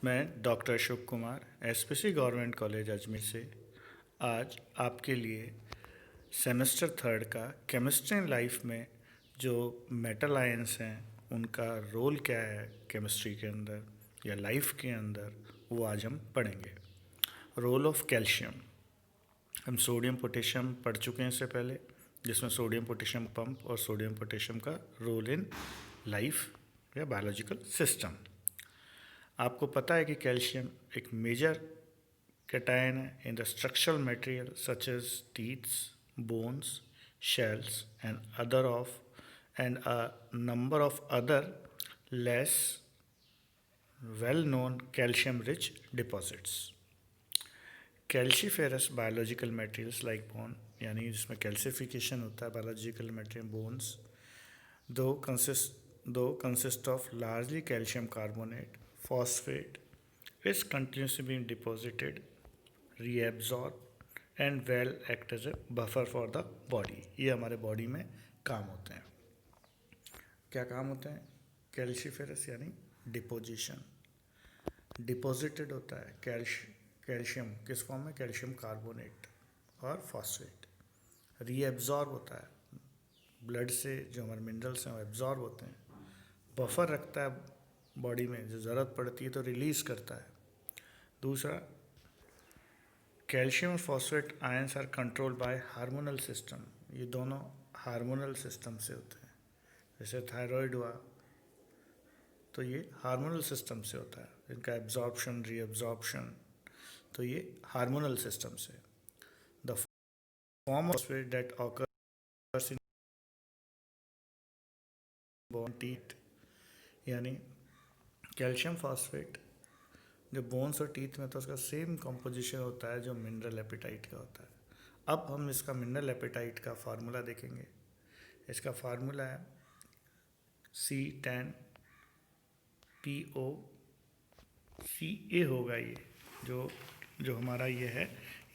मैं doctor Ashok Kumar SPC government college Ajmer से आज आपके लिए सेमेस्टर थर्ड का केमिस्ट्री इन लाइफ में जो मेटल आयंस हैं उनका रोल क्या है केमिस्ट्री के अंदर या लाइफ के अंदर, वो आज हम पढ़ेंगे। Role of calcium. हम सोडियम पोटेशियम पढ़ चुके हैं इससे पहले, जिसमें सोडियम पोटेशियम पंप और सोडियम पोटेशियम का रोल इन लाइफ या बायोलॉजिकल सिस्टम। आपको पता है कि कैल्शियम एक मेजर कैटायन है in the structural material such as teeths, bones, shells and a number of other less well known calcium rich deposits. Calciferous biological materials like bone, यानी जिसमें calcification होता है biological material bones, do consist of largely calcium carbonate phosphate is continuously being deposited, reabsorbed and well act as a buffer for the body. ये हमारे body में काम होते हैं। क्या काम होते हैं? कैल्शिफेरस यानी डिपोजिशन, डिपॉजिटेड होता है कैल्शियम किस फॉर्म में? कैल्शियम कार्बोनेट और फॉस्फेट। रीएब्जॉर्ब होता है, ब्लड से जो हमारे मिनरल्स हैं वो एब्जॉर्ब होते हैं। बफर रखता है बॉडी में, जो ज़रूरत पड़ती है तो रिलीज़ करता है। दूसरा, कैल्शियम और phosphate ions are controlled by hormonal system. ये दोनों हार्मोनल सिस्टम से होते हैं। जैसे थायराइड हुआ तो ये हार्मोनल सिस्टम से होता है, इनका एब्जॉर्प्शन रीअब्जॉर्प्शन, तो ये हार्मोनल सिस्टम से। The form of phosphate that occurs in bone teeth, यानी कैल्शियम फॉस्फेट जो बोन्स और टीथ में, तो उसका सेम कंपोजिशन होता है जो मिनरल एपेटाइट का होता है। अब हम इसका मिनरल एपेटाइट का फार्मूला देखेंगे। इसका फार्मूला है C10PO होगा। ये जो हमारा ये है,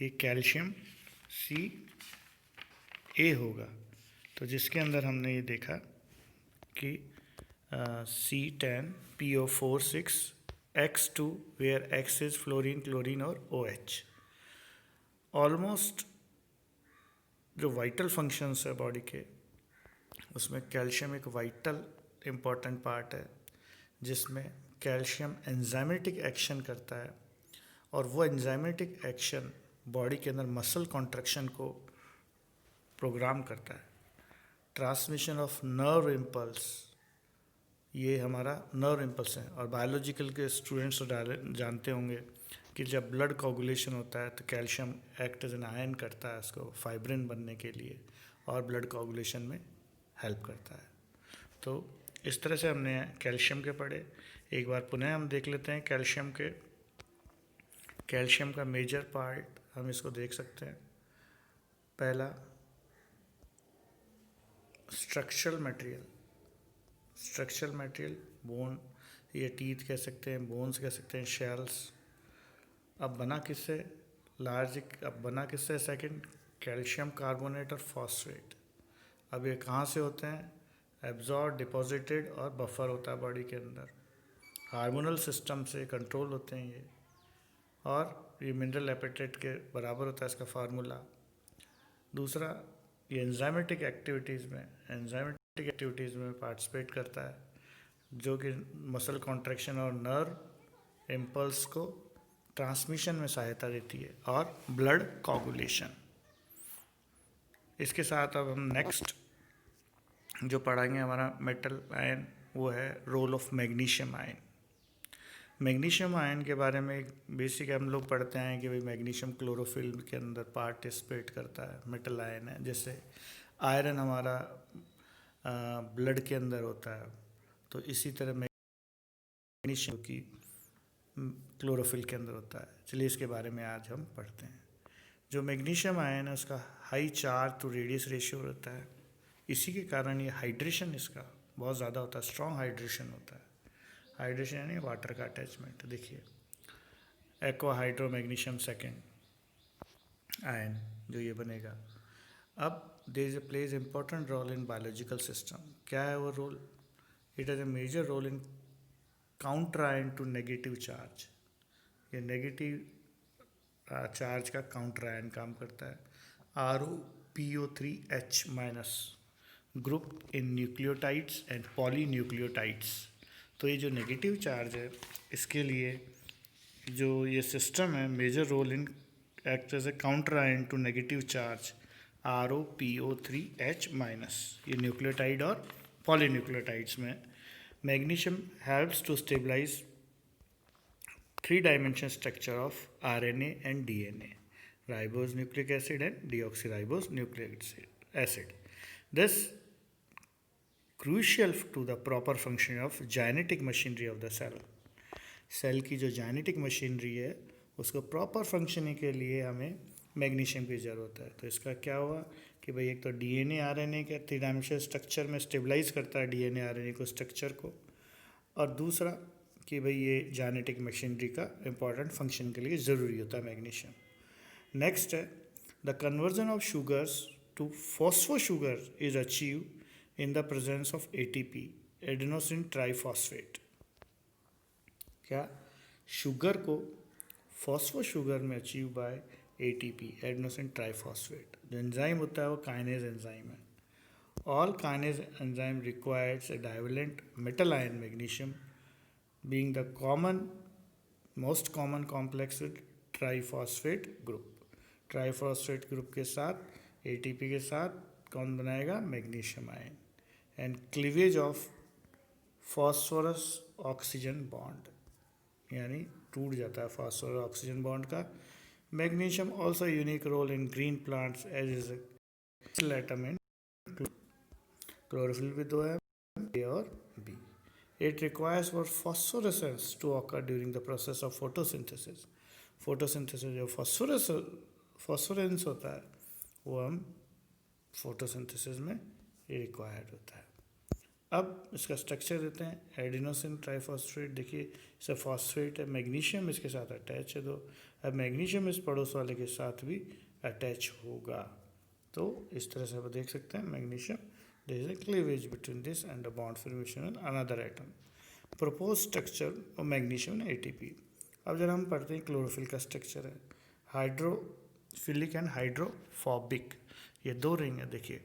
ये कैल्शियम Ca होगा। तो जिसके अंदर हमने ये देखा कि C10PO46X2 where X is fluorine, chlorine और OH। ऑलमोस्ट जो वाइटल फंक्शंस है बॉडी के, उसमें कैल्शियम एक वाइटल इम्पॉर्टेंट पार्ट है, जिसमें कैल्शियम एंजाइमेटिक एक्शन करता है और वो एंजाइमेटिक एक्शन बॉडी के अंदर मसल कॉन्ट्रैक्शन को प्रोग्राम करता है। ट्रांसमिशन ऑफ नर्व इम्पल्स, ये हमारा नर्व इम्पल्स है। और बायोलॉजिकल के स्टूडेंट्स जानते होंगे कि जब ब्लड कोगुलेशन होता है तो calcium act as an ion करता है उसको फाइब्रिन बनने के लिए और ब्लड कोगुलेशन में हेल्प करता है। तो इस तरह से हमने कैल्शियम के पढ़े। एक बार पुनः हम देख लेते हैं कैल्शियम का मेजर पार्ट हम इसको देख सकते हैं। पहला, स्ट्रक्चरल मटेरियल बोन, ये टीथ कह सकते हैं, बोन्स कह सकते हैं, शेल्स। अब बना किससे? सेकंड, कैल्शियम कार्बोनेट और फॉस्फेट। अब ये कहाँ से होते हैं? एब्जॉर्ब, डिपॉजिटेड और बफर होता है बॉडी के अंदर। हार्मोनल सिस्टम से कंट्रोल होते हैं ये, और ये मिनरल एपेटाइट के बराबर होता है इसका फार्मूला। दूसरा, ये एंजाइमेटिक एक्टिविटीज़ में पार्टिसिपेट करता है, जो कि मसल कॉन्ट्रैक्शन और नर्व इम्पल्स को ट्रांसमिशन में सहायता देती है, और ब्लड कोगुलेशन। इसके साथ अब हम नेक्स्ट जो पढ़ाएंगे हमारा मेटल आयन, वो है role of magnesium ion. Magnesium ion के बारे में एक बेसिक हम लोग पढ़ते हैं कि भाई मैग्नीशियम क्लोरोफिल के अंदर पार्टिसिपेट करता है, मेटल आयन है। जैसे आयरन हमारा ब्लड के अंदर होता है, तो इसी तरह मैग्नीशियम की क्लोरोफिल के अंदर होता है। चलिए इसके बारे में आज हम पढ़ते हैं। जो मैग्नीशियम आयन है उसका high charge to radius ratio रहता है। इसी के कारण ये हाइड्रेशन इसका बहुत ज़्यादा होता है, स्ट्रॉन्ग हाइड्रेशन होता है। हाइड्रेशन यानी वाटर का अटैचमेंट। देखिए, aqua hydro magnesium second ion जो ये बनेगा। अब there is plays important role in biological system. क्या है वो रोल? It has a major role in counter ion to negative charge. ये नेगेटिव चार्ज का काउंटर आयन काम करता है। ROPO3H minus group in nucleotides and polynucleotides. तो ये जो नेगेटिव चार्ज है इसके लिए जो ये सिस्टम है major role in act as a counter ion to negative charge ROPO3H minus. ये न्यूक्लियोटाइड और पॉलीन्यूक्लियोटाइड्स में magnesium helps to stabilize 3-dimensional structure of RNA and DNA, ribose nucleic acid and deoxyribose nucleic acid. This crucial to the proper function of genetic machinery of the cell. Cell की जो genetic machinery है उसको proper functioning के लिए हमें magnesium की ज़रूरत है। तो इसका क्या हुआ कि भाई एक तो DNA RNA के 3-dimensional स्ट्रक्चर में स्टेबलाइज करता है DNA RNA को स्ट्रक्चर को, और दूसरा कि भाई ये जेनेटिक मशीनरी का इम्पॉर्टेंट फंक्शन के लिए ज़रूरी होता है मैग्नीशियम। नेक्स्ट है the conversion of sugars to phospho sugar is achieve in the presence of ATP adenosine triphosphate. क्या शुगर को फॉस्फो शुगर में achieve by ATP adenosine triphosphate. जो एंजाइम होता है वो काइनेज एंजाइम है। All kinase enzyme requires a divalent metal ion magnesium being the most common complex with triphosphate group. Triphosphate group के साथ ATP के साथ कौन बनाएगा magnesium ion. And cleavage of phosphorus oxygen bond, यानी टूट जाता है फॉस्फोरस ऑक्सीजन बॉन्ड का। Magnesium also unique role in green plants as is atom in chlorophyll भी दो है A और B। It requires for phosphorescence to occur during the process of photosynthesis. Photosynthesis जो phosphorence होता है वो हम photosynthesis में रिक्वायर्ड होता है। अब इसका स्ट्रक्चर देते हैं। एडिनोसिन ट्राइफॉस्फेट, देखिए इसे फॉस्फेट है, मैग्नीशियम इसके साथ अटैच है। तो अब मैग्नीशियम इस पड़ोस वाले के साथ भी अटैच होगा। तो इस तरह से आप देख सकते हैं magnesium there is a cleavage between this and a bond formation in another atom. Proposed structure of magnesium and ATP. अब जब हम पढ़ते हैं क्लोरोफिल का स्ट्रक्चर है हाइड्रोफिलिक एंड हाइड्रोफोबिक, ये दो रिंग है। देखिए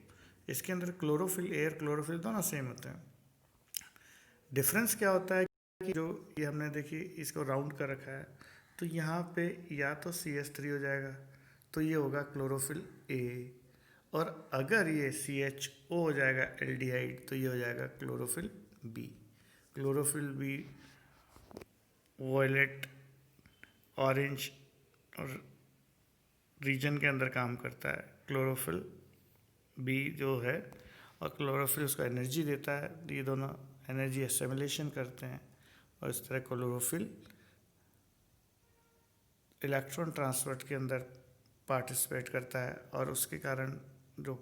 इसके अंदर क्लोरोफिल एयर क्लोरोफिल दोनों सेम होते हैं। डिफरेंस क्या होता है कि जो ये हमने देखिए इसको राउंड कर रखा है तो यहाँ पे या तो CH3 हो जाएगा तो ये होगा क्लोरोफिल A, और अगर ये CHO हो जाएगा एल्डिहाइड तो ये हो जाएगा chlorophyll B। Chlorophyll B violet orange और रीजन के अंदर काम करता है। क्लोरोफिल B जो है और क्लोरोफिल उसको एनर्जी देता है, ये दोनों एनर्जी एसिमिलेशन करते हैं और इस तरह क्लोरोफिल इलेक्ट्रॉन ट्रांसफर के अंदर पार्टिसिपेट करता है और उसके कारण जो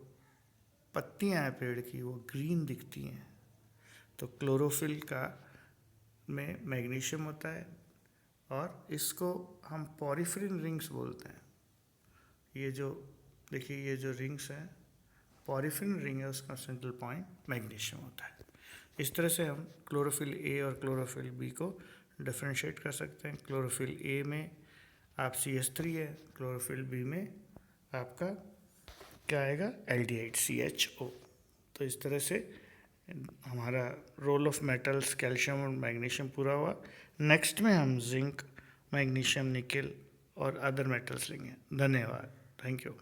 पत्तियां हैं पेड़ की वो ग्रीन दिखती हैं। तो क्लोरोफिल का में मैग्नीशियम होता है और इसको हम पॉरीफेरल रिंग्स बोलते हैं। ये जो देखिए ये जो रिंग्स हैं पॉरीफेरल रिंग है, उसका सेंट्रल पॉइंट मैग्नीशियम होता है। इस तरह से हम क्लोरोफिल A और क्लोरोफिल B को डिफ्रेंशिएट कर सकते हैं। क्लोरोफिल A में आप CH3 है, क्लोरोफिल B में आपका क्या आएगा एल्डिहाइड CHO। तो इस तरह से हमारा रोल ऑफ मेटल्स कैल्शियम और मैग्नीशियम पूरा हुआ। नेक्स्ट में हम जिंक, मैग्नीशियम, निकेल और अदर मेटल्स लेंगे। धन्यवाद, थैंक यू।